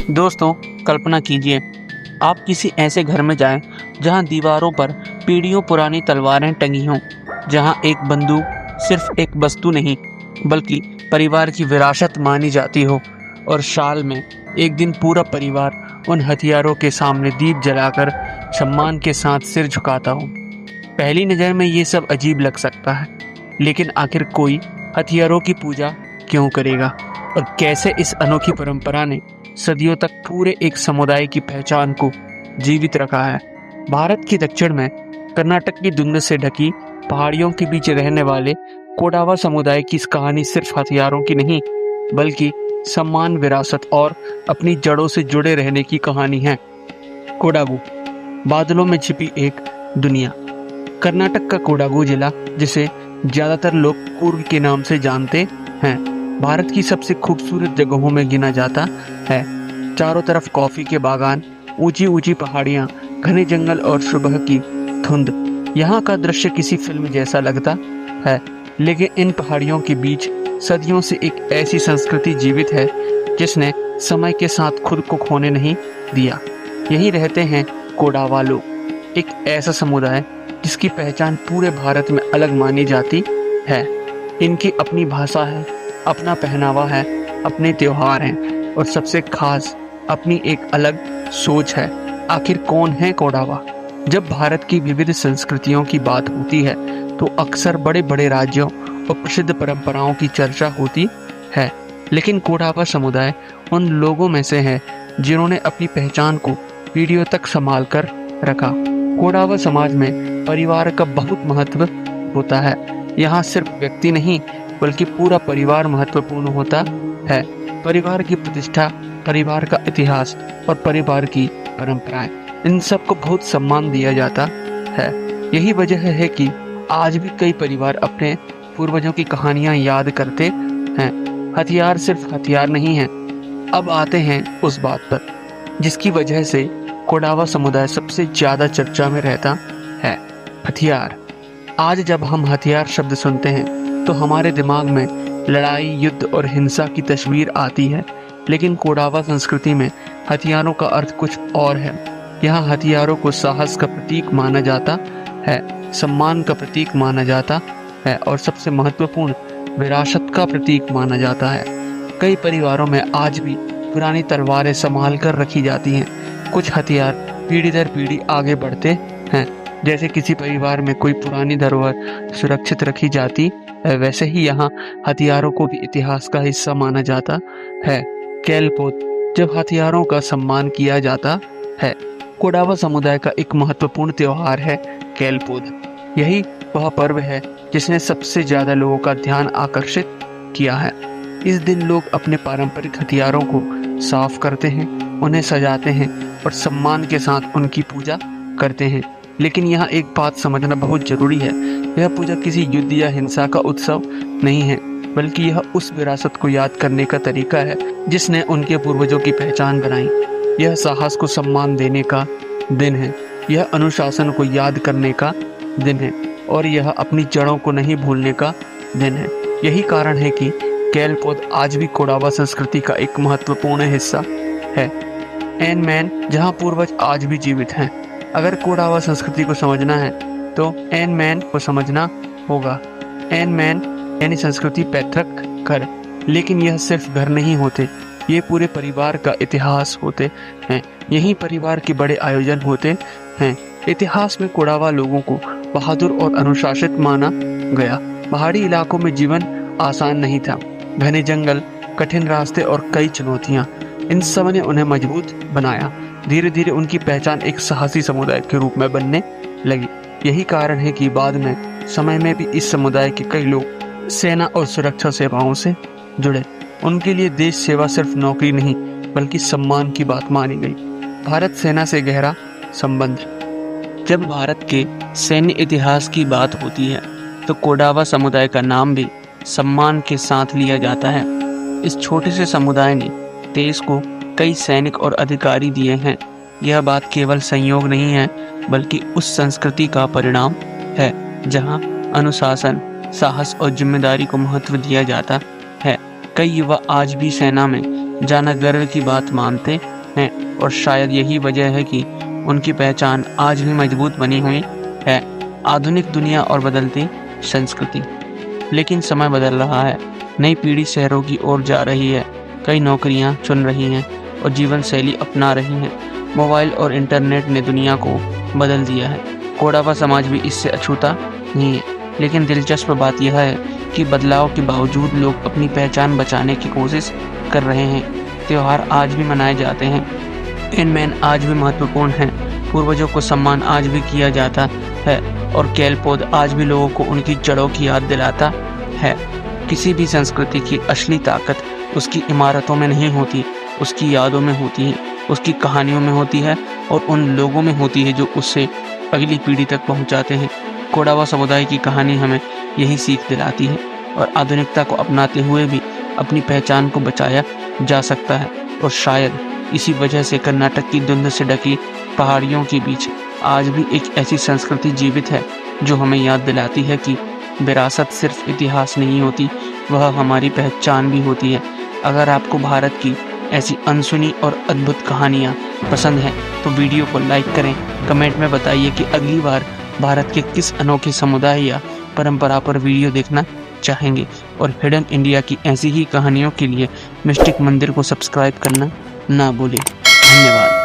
दोस्तों, कल्पना कीजिए आप किसी ऐसे घर में जाएं जहां दीवारों पर पीढ़ियों पुरानी तलवारें टंगी हों, जहां एक बंदूक सिर्फ एक वस्तु नहीं बल्कि परिवार की विरासत मानी जाती हो और साल में एक दिन पूरा परिवार उन हथियारों के सामने दीप जलाकर सम्मान के साथ सिर झुकाता हो। पहली नज़र में ये सब अजीब लग सकता है, लेकिन आखिर कोई हथियारों की पूजा क्यों करेगा और कैसे इस अनोखी परंपरा ने सदियों तक पूरे एक समुदाय की पहचान को जीवित रखा है। भारत के दक्षिण में कर्नाटक की धुंध से ढकी पहाड़ियों के बीच रहने वाले कोडावा समुदाय की इस कहानी सिर्फ हथियारों की नहीं बल्कि सम्मान, विरासत और अपनी जड़ों से जुड़े रहने की कहानी है। कोडागु, बादलों में छिपी एक दुनिया। कर्नाटक का कोडागु जिला, जिसे ज्यादातर लोग कुर्ग के नाम से जानते हैं, भारत की सबसे खूबसूरत जगहों में गिना जाता है। चारों तरफ कॉफी के बागान, ऊंची ऊंची पहाड़ियां, घने जंगल और सुबह की धुंध। यहाँ का दृश्य किसी फिल्म जैसा लगता है, लेकिन इन पहाड़ियों के बीच सदियों से एक ऐसी संस्कृति जीवित है जिसने समय के साथ खुद को खोने नहीं दिया। यहीं रहते हैं कोडावा लोग, एक ऐसा समुदाय जिसकी पहचान पूरे भारत में अलग मानी जाती है। इनकी अपनी भाषा है, अपना पहनावा है, अपने त्योहार हैं और सबसे खास अपनी एक अलग सोच है। आखिर कौन है कोडावा? जब भारत की विविध संस्कृतियों की बात होती है तो अक्सर बड़े बड़े राज्यों और प्रसिद्ध परंपराओं की चर्चा होती है, लेकिन कोडावा समुदाय उन लोगों में से है जिन्होंने अपनी पहचान को पीढ़ियों तक संभाल कर रखा। कोडावा समाज में परिवार का बहुत महत्व होता है। यहाँ सिर्फ व्यक्ति नहीं बल्कि पूरा परिवार महत्वपूर्ण होता है। परिवार की प्रतिष्ठा, परिवार का इतिहास और परिवार की परंपराएं, इन सबको बहुत सम्मान दिया जाता है। यही वजह है कि आज भी कई परिवार अपने पूर्वजों की कहानियां याद करते हैं। हथियार सिर्फ हथियार नहीं है। अब आते हैं उस बात पर जिसकी वजह से कोडावा समुदाय सबसे ज्यादा चर्चा में रहता है, हथियार। आज जब हम हथियार शब्द सुनते हैं तो हमारे दिमाग में लड़ाई, युद्ध और हिंसा की तस्वीर आती है, लेकिन कोडावा संस्कृति में हथियारों का अर्थ कुछ और है। यहाँ हथियारों को साहस का प्रतीक माना जाता है, सम्मान का प्रतीक माना जाता है और सबसे महत्वपूर्ण विरासत का प्रतीक माना जाता है। कई परिवारों में आज भी पुरानी तलवारें संभाल कर रखी जाती हैं। कुछ हथियार पीढ़ी दर पीढ़ी आगे बढ़ते हैं। जैसे किसी परिवार में कोई पुरानी धरोहर सुरक्षित रखी जाती है, वैसे ही यहाँ हथियारों को भी इतिहास का हिस्सा माना जाता है। कैलपोत, जब हथियारों का सम्मान किया जाता है। कोडावा समुदाय का एक महत्वपूर्ण त्योहार है कैलपोत। यही वह पर्व है जिसने सबसे ज्यादा लोगों का ध्यान आकर्षित किया है। इस दिन लोग अपने पारंपरिक हथियारों को साफ करते हैं, उन्हें सजाते हैं और सम्मान के साथ उनकी पूजा करते हैं। लेकिन यहाँ एक बात समझना बहुत जरूरी है, यह पूजा किसी युद्ध या हिंसा का उत्सव नहीं है, बल्कि यह उस विरासत को याद करने का तरीका है जिसने उनके पूर्वजों की पहचान बनाई। यह साहस को सम्मान देने का दिन है, यह अनुशासन को याद करने का दिन है और यह अपनी जड़ों को नहीं भूलने का दिन है। यही कारण है कि कैलपोत आज भी कोडावा संस्कृति का एक महत्वपूर्ण हिस्सा है। एन मैन, जहाँ पूर्वज आज भी जीवित हैं। अगर कोडावा संस्कृति को समझना है तो एन मैन को समझना होगा। एन मैन यानी संस्कृति, पैतृक घर। लेकिन यह सिर्फ घर नहीं होते, ये पूरे परिवार का इतिहास होते हैं। यही परिवार के बड़े आयोजन होते हैं। इतिहास में कोडावा लोगों को बहादुर और अनुशासित माना गया। पहाड़ी इलाकों में जीवन आसान नहीं था। घने जंगल, कठिन रास्ते और कई चुनौतियां, इन सब ने उन्हें मजबूत बनाया। धीरे धीरे उनकी पहचान एक साहसी समुदाय के रूप में बनने लगी। यही कारण है कि बाद में समय में भी इस समुदाय के कई लोग सेना और सुरक्षा सेवाओं से जुड़े। उनके लिए देश सेवा सिर्फ नौकरी नहीं बल्कि सम्मान की बात मानी गई। भारत सेना से गहरा संबंध। जब भारत के सैन्य इतिहास की बात होती है तो कोडावा समुदाय का नाम भी सम्मान के साथ लिया जाता है। इस छोटे से समुदाय ने देश को कई सैनिक और अधिकारी दिए हैं। यह बात केवल संयोग नहीं है बल्कि उस संस्कृति का परिणाम है जहां अनुशासन, साहस और जिम्मेदारी को महत्व दिया जाता है। कई युवा आज भी सेना में जाना गर्व की बात मानते हैं और शायद यही वजह है कि उनकी पहचान आज भी मजबूत बनी हुई है। आधुनिक दुनिया और बदलती संस्कृति। लेकिन समय बदल रहा है, नई पीढ़ी शहरों की ओर जा रही है, कई नौकरियां चुन रही हैं और जीवन शैली अपना रही हैं। मोबाइल और इंटरनेट ने दुनिया को बदल दिया है। कोडावा समाज भी इससे अछूता नहीं है। लेकिन दिलचस्प बात यह है कि बदलाव के बावजूद लोग अपनी पहचान बचाने की कोशिश कर रहे हैं। त्योहार आज भी मनाए जाते हैं, इनमें आज भी महत्वपूर्ण हैं, पूर्वजों को सम्मान आज भी किया जाता है और खेल पौध आज भी लोगों को उनकी जड़ों की याद दिलाता है। किसी भी संस्कृति की असली ताकत उसकी इमारतों में नहीं होती, उसकी यादों में होती है, उसकी कहानियों में होती है और उन लोगों में होती है जो उससे अगली पीढ़ी तक पहुंचाते हैं। कोडावा समुदाय की कहानी हमें यही सीख दिलाती है और आधुनिकता को अपनाते हुए भी अपनी पहचान को बचाया जा सकता है। और शायद इसी वजह से कर्नाटक की धुंध से ढकी पहाड़ियों के बीच आज भी एक ऐसी संस्कृति जीवित है जो हमें याद दिलाती है कि विरासत सिर्फ इतिहास नहीं होती, वह हमारी पहचान भी होती है। अगर आपको भारत की ऐसी अनसुनी और अद्भुत कहानियाँ पसंद हैं तो वीडियो को लाइक करें, कमेंट में बताइए कि अगली बार भारत के किस अनोखे समुदाय या परंपरा पर वीडियो देखना चाहेंगे। और हिडन इंडिया की ऐसी ही कहानियों के लिए मिस्टिक मंदिर को सब्सक्राइब करना ना भूलें। धन्यवाद।